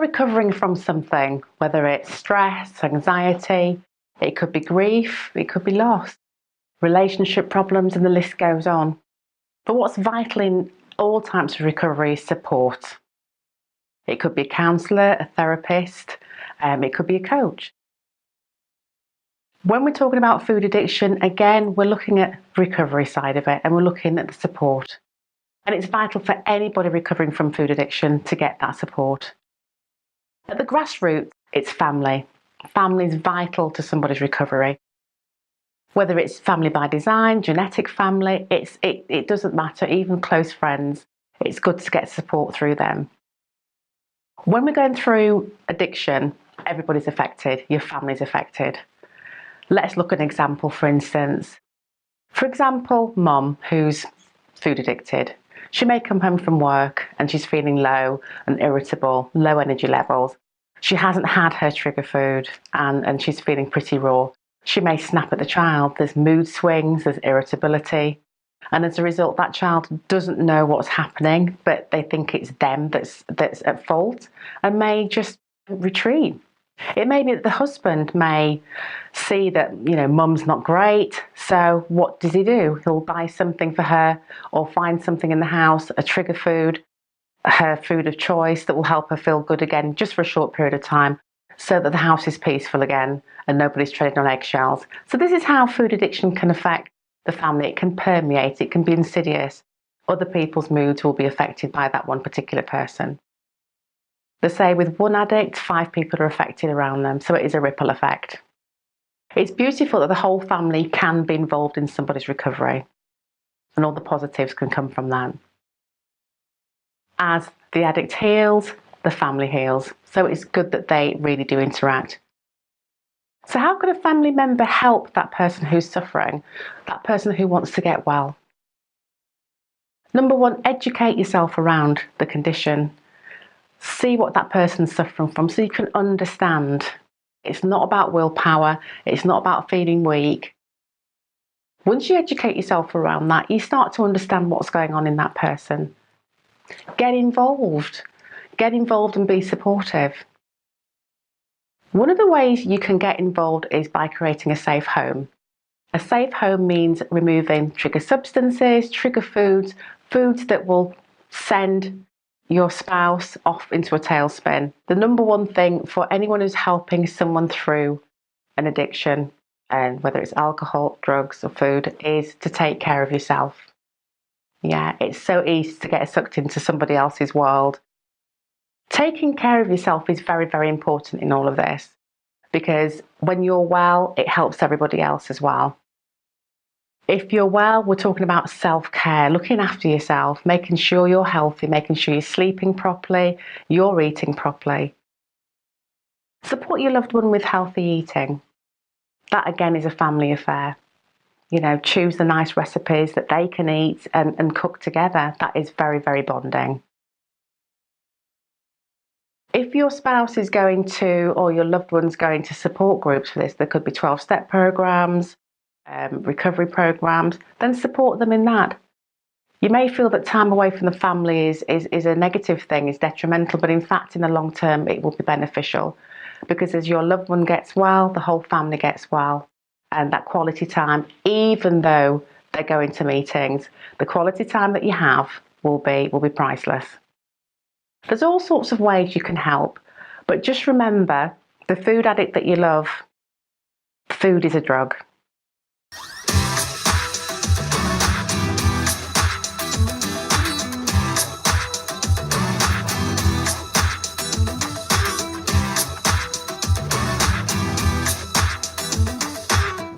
recovering from something, whether it's stress, anxiety, it could be grief, it could be loss, relationship problems, and the list goes on. But what's vital in all types of recovery is support. It could be a counsellor, a therapist, it could be a coach. When we're talking about food addiction, again, we're looking at the recovery side of it and we're looking at the support. And it's vital for anybody recovering from food addiction to get that support. At the grassroots, it's family. Family is vital to somebody's recovery. Whether it's family by design, genetic family, it doesn't matter, even close friends, it's good to get support through them. When we're going through addiction, everybody's affected, your family's affected. Let's look at an example, for instance. For example, mum who's food addicted. She may come home from work and she's feeling low and irritable, low energy levels. She hasn't had her trigger food and she's feeling pretty raw. She may snap at the child. There's mood swings, there's irritability. And as a result, that child doesn't know what's happening, but they think it's them that's at fault and may just retreat. It may be that the husband may see that, mum's not great. So what does he do? He'll buy something for her or find something in the house, a trigger food, her food of choice that will help her feel good again, just for a short period of time, so that the house is peaceful again and nobody's treading on eggshells. So this is how food addiction can affect the family. It can permeate, it can be insidious. Other people's moods will be affected by that one particular person. They say with one addict, 5 people are affected around them, so it is a ripple effect. It's beautiful that the whole family can be involved in somebody's recovery, and all the positives can come from that. As the addict heals, the family heals, so it's good that they really do interact. So how can a family member help that person who's suffering, that person who wants to get well? Number 1, educate yourself around the condition. See what that person's suffering from so you can understand. It's not about willpower. It's not about feeling weak. Once you educate yourself around that, you start to understand what's going on in that person. Get involved. Get involved and be supportive. One of the ways you can get involved is by creating a safe home. A safe home means removing trigger substances, trigger foods, foods that will send your spouse off into a tailspin. The number 1 thing for anyone who's helping someone through an addiction, and whether it's alcohol, drugs or food, is to take care of yourself. Yeah, it's so easy to get sucked into somebody else's world. Taking care of yourself is very, very important in all of this, because when you're well, it helps everybody else as well. If you're well, we're talking about self-care, looking after yourself, making sure you're healthy, making sure you're sleeping properly, you're eating properly. Support your loved one with healthy eating. That again is a family affair. Choose the nice recipes that they can eat and cook together. That is very, very bonding. If your spouse is going to, or your loved one's going to support groups for this, there could be 12-step programs, recovery programs, then support them in that. You may feel that time away from the family is a negative thing, is detrimental, but in fact, in the long term, it will be beneficial, because as your loved one gets well, the whole family gets well. And that quality time, even though they're going to meetings, the quality time that you have will be priceless. There's all sorts of ways you can help, but just remember, the food addict that you love, food is a drug.